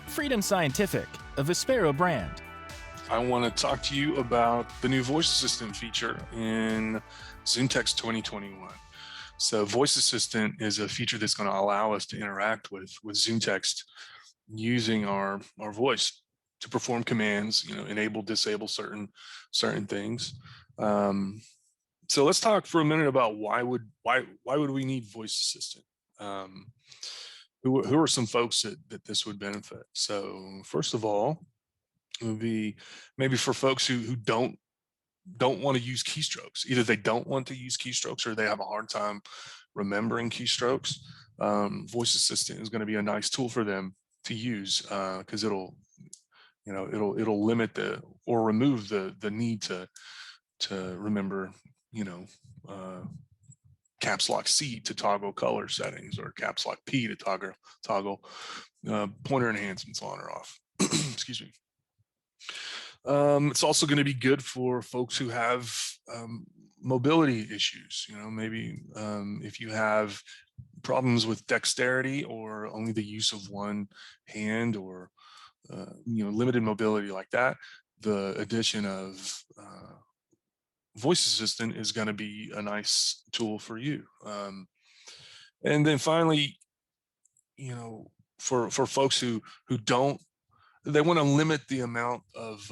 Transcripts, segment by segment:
Freedom Scientific, a Vispero brand. I want to talk to you about the new voice assistant feature in ZoomText 2021. So voice assistant is a feature that's going to allow us to interact with ZoomText using our voice to perform commands, enable, disable certain things. So let's talk for a minute about why would we need voice assistant? Who are some folks that this would benefit? So first of all, it would be maybe for folks who don't want to use keystrokes. Either they don't want to use keystrokes or they have a hard time remembering keystrokes. Voice assistant is going to be a nice tool for them to use because it'll limit or remove the need to remember caps lock C to toggle color settings, or caps lock P to toggle pointer enhancements on or off. Excuse me. It's also going to be good for folks who have mobility issues. Maybe if you have problems with dexterity or only the use of one hand, or limited mobility like that, the addition of voice assistant is going to be a nice tool for you. And then finally, for folks who don't, they want to limit the amount of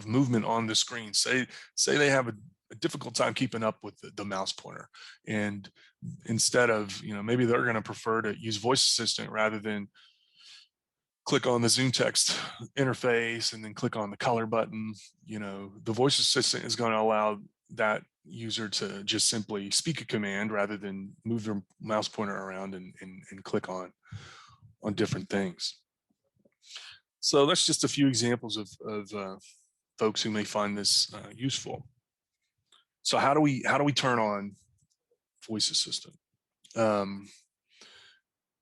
movement on the screen. Say they have a difficult time keeping up with the mouse pointer, and instead of, maybe they're going to prefer to use voice assistant rather than click on the ZoomText interface and then click on the color button. The voice assistant is going to allow that user to just simply speak a command rather than move their mouse pointer around and click on different things. So that's just a few examples of folks who may find this useful. So how do we turn on voice assistant?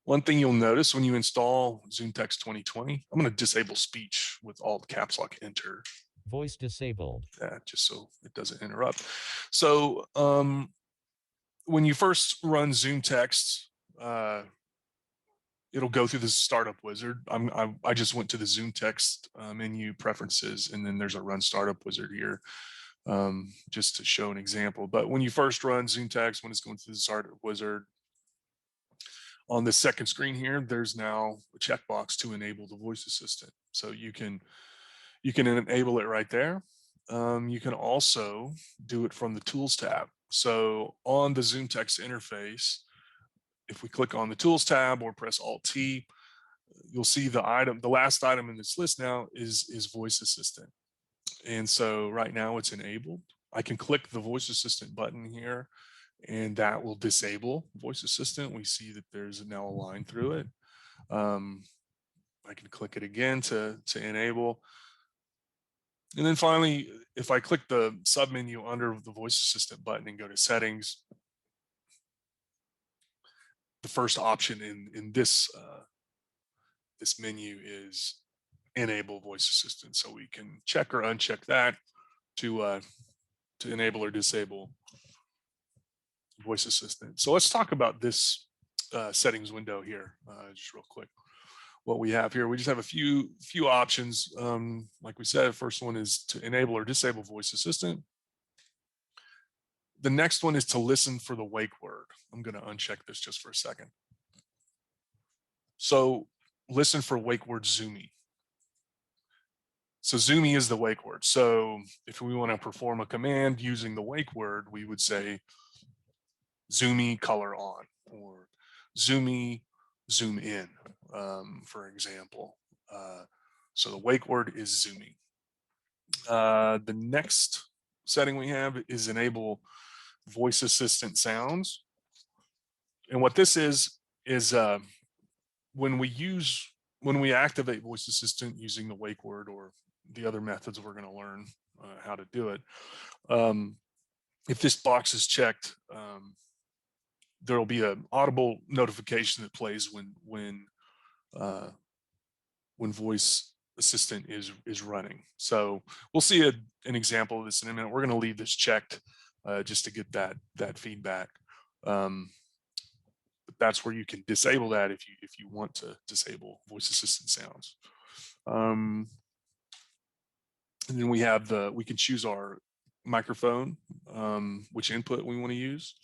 One thing you'll notice when you install ZoomText 2020, I'm going to disable speech with Alt caps lock enter. Voice disabled. Just so it doesn't interrupt. So when you first run ZoomText, it'll go through the startup wizard. I just went to the ZoomText menu preferences, and then there's a run startup wizard here, just to show an example. But when you first run ZoomText, when it's going through the startup wizard, on the second screen here, there's now a checkbox to enable the voice assistant. So you can enable it right there. You can also do it from the Tools tab. So on the ZoomText interface, if we click on the Tools tab or press Alt-T, you'll see the last item in this list now is voice assistant. And so right now it's enabled. I can click the voice assistant button here, and that will disable voice assistant. We see that there's now a line through it. I can click it again to enable. And then finally, if I click the submenu under the voice assistant button and go to settings, the first option in this menu is enable voice assistant. So we can check or uncheck that to enable or disable voice assistant. So let's talk about this settings window here, just real quick. What we have here, we just have a few options. Like we said, first one is to enable or disable voice assistant. The next one is to listen for the wake word. I'm going to uncheck this just for a second. So listen for wake word Zoomy. So Zoomy is the wake word. So if we want to perform a command using the wake word, we would say Zoomy color on, or Zoomy zoom in, for example. So the wake word is Zoomy. The next setting we have is enable voice assistant sounds. And what this is when we activate voice assistant using the wake word or the other methods we're going to learn how to do it. If this box is checked, there'll be an Audible notification that plays when voice assistant is running. So we'll see an example of this in a minute. We're going to leave this checked just to get that feedback. But that's where you can disable that if you want to disable voice assistant sounds. And then we have we can choose our microphone, which input we want to use.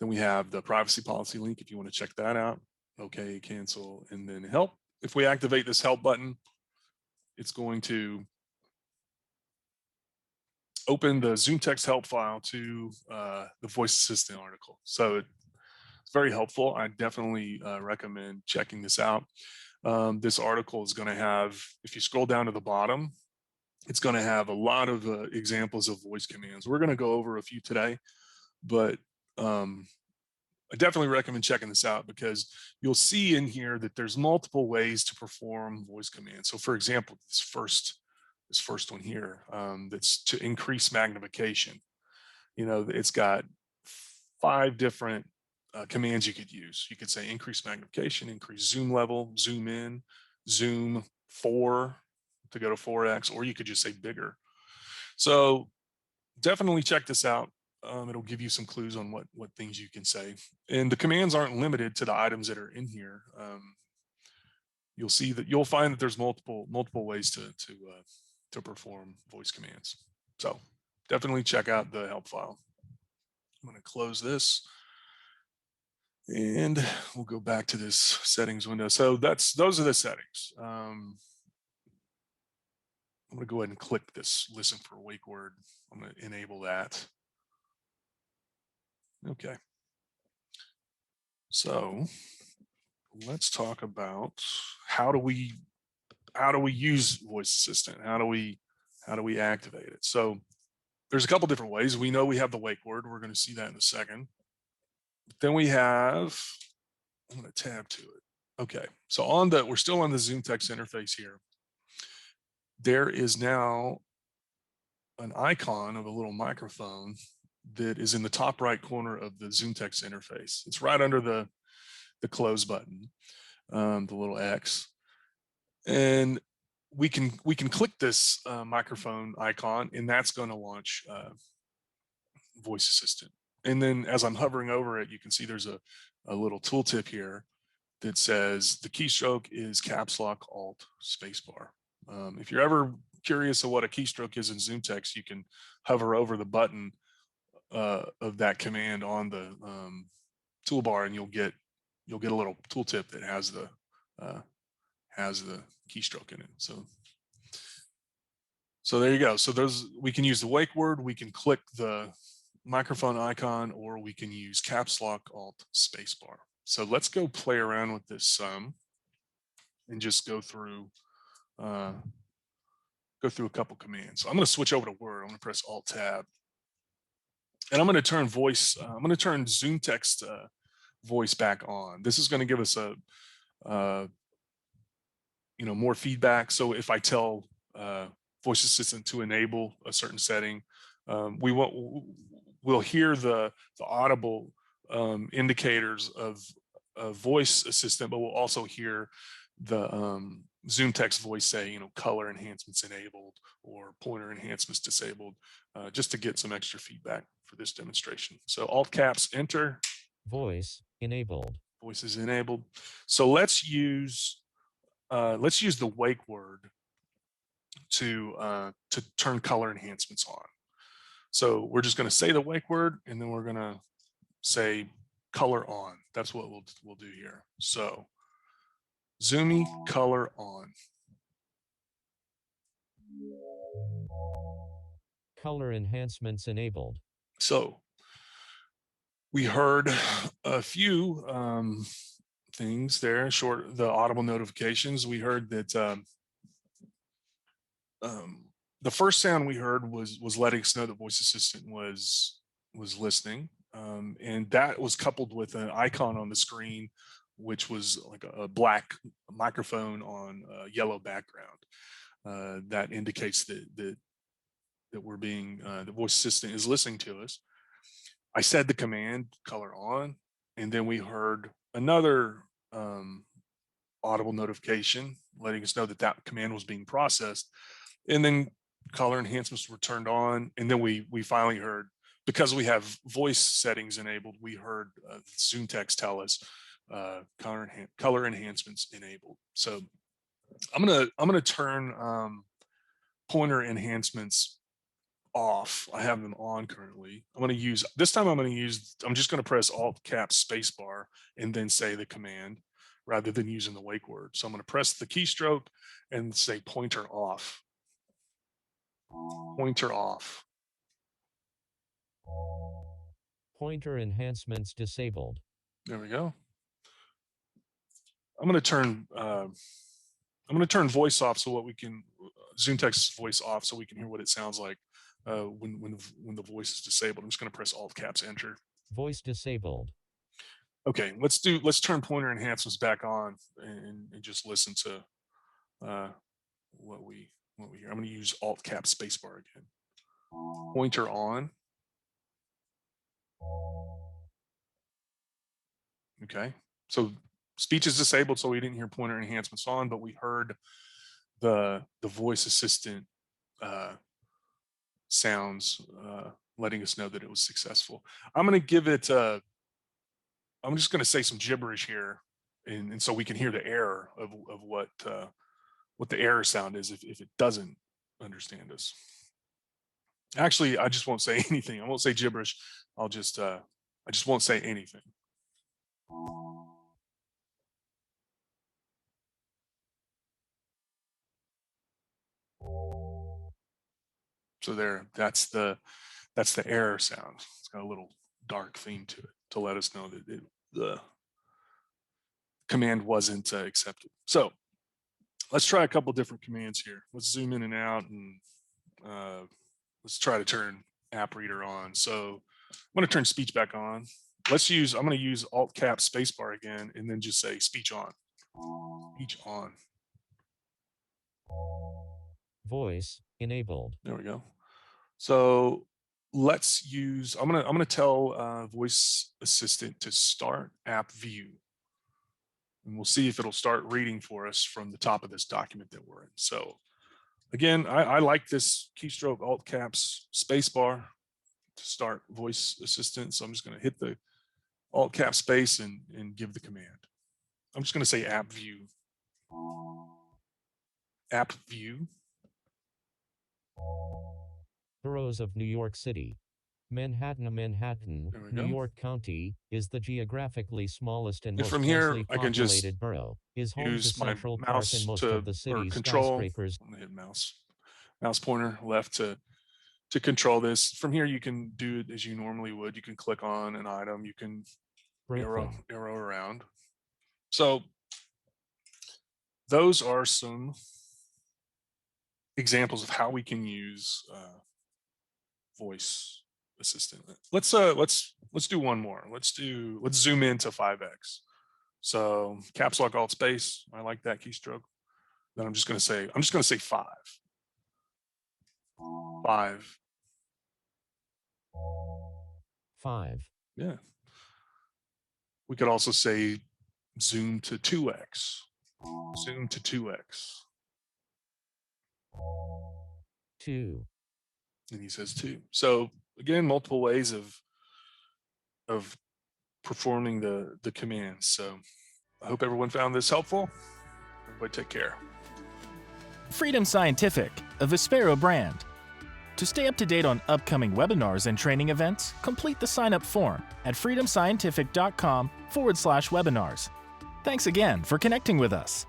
Then we have the privacy policy link if you want to check that out. Okay, cancel, and then help. If we activate this help button, it's going to open the Zoomtext help file to the voice assistant article. So it's very helpful. I definitely recommend checking this out. This article is going to have, if you scroll down to the bottom, it's going to have a lot of examples of voice commands. We're going to go over a few today, but I definitely recommend checking this out because you'll see in here that there's multiple ways to perform voice commands. So for example, this first one here, that's to increase magnification. You know, it's got 5 different commands you could use. You could say increase magnification, increase zoom level, zoom in, zoom 4 to go to 4x, or you could just say bigger. So definitely check this out. It'll give you some clues on what things you can say. And the commands aren't limited to the items that are in here. You'll find that there's multiple ways to perform voice commands. So definitely check out the help file. I'm going to close this and we'll go back to this settings window. So those are the settings. I'm going to go ahead and click this listen for a wake word. I'm going to enable that. Okay. So let's talk about how do we use voice assistant? How do we activate it? So there's a couple different ways. We know we have the wake word. We're going to see that in a second. But then we have, I'm going to tab to it. Okay. So we're still on the Zoomtext interface here. There is now an icon of a little microphone that is in the top right corner of the Zoomtext interface. It's right under the close button, the little X. And we can click this microphone icon, and that's going to launch voice assistant. And then as I'm hovering over it, you can see there's a little tooltip here that says the keystroke is caps lock alt spacebar. If you're ever curious of what a keystroke is in Zoomtext, you can hover over the button of that command on the toolbar, and you'll get a little tooltip that has the keystroke in it. So there you go. So we can use the wake word, we can click the microphone icon, or we can use caps lock alt spacebar. So let's go play around with this some and just go through a couple commands. So I'm going to switch over to Word. I'm going to press Alt Tab, and I'm going to turn Zoomtext voice back on. This is going to give us more feedback. So if I tell voice assistant to enable a certain setting, we'll hear the audible indicators of voice assistant, but we'll also hear the Zoomtext voice say, color enhancements enabled or pointer enhancements disabled, just to get some extra feedback for this demonstration. So Alt caps, enter. Voice enabled. Voice is enabled. So let's use the wake word to turn color enhancements on. So we're just going to say the wake word, and then we're going to say color on. That's what we'll do here. So Zoomy color on. Color enhancements enabled. So we heard a few things there. The audible notifications. We heard that the first sound we heard was letting us know that voice assistant was listening, and that was coupled with an icon on the screen, which was like a black microphone on a yellow background. That indicates that we're the voice assistant is listening to us. I said the command color on, and then we heard another audible notification letting us know that command was being processed, and then color enhancements were turned on, and then we finally heard because we have voice settings enabled, we heard ZoomText tell us color enhancements enabled. So I'm gonna turn pointer enhancements off. I have them on currently. I'm just gonna press Alt Cap Spacebar and then say the command rather than using the wake word. So I'm gonna press the keystroke and say pointer off. Pointer off. Pointer enhancements disabled. There we go. I'm gonna turn voice off so ZoomText voice off so we can hear what it sounds like when the voice is disabled. I'm just going to press Alt Caps Enter. Voice disabled. Okay, let's turn pointer enhancements back on and just listen to what we hear. I'm going to use Alt Cap Spacebar again. Pointer on. Okay, so speech is disabled, so we didn't hear pointer enhancements on, but we heard the voice assistant sounds letting us know that it was successful. I'm going to give it I'm just going to say some gibberish here, and so we can hear the error of what the error sound is if it doesn't understand us. Actually, I just won't say anything. I won't say gibberish. I just won't say anything. So there, that's the error sound. It's got a little dark theme to it to let us know that the command wasn't accepted. So let's try a couple different commands here. Let's zoom in and out, and let's try to turn app reader on. So I'm going to turn speech back on. I'm going to use Alt Cap Spacebar again, and then just say speech on. Speech on. Voice enabled. There we go. So let's use, I'm gonna tell voice assistant to start app view, and we'll see if it'll start reading for us from the top of this document that we're in. So again, I like this keystroke Alt Caps Spacebar to start voice assistant. So I'm just going to hit the Alt Cap space and give the command. I'm just going to say app view. App view. Boroughs of New York City. Manhattan, New York County, is the geographically smallest and most from here, densely I can just populated borough. Is home to use my Central Park mouse and most to of the city's control. skyscrapers. I'm gonna hit mouse pointer left to control this. From here, you can do it as you normally would. You can click on an item. You can arrow around. So those are some examples of how we can use voice assistant. Let's do one more. Let's zoom into 5x. So caps lock Alt space. I like that keystroke. Then I'm just going to say 5. 5. 5. Yeah. We could also say zoom to 2x. Zoom to 2x. 2. And he says 2. So again, multiple ways of performing the commands. So I hope everyone found this helpful. Everybody take care. Freedom Scientific, a Vispero brand. To stay up to date on upcoming webinars and training events, complete the sign-up form at freedomscientific.com/webinars. Thanks again for connecting with us.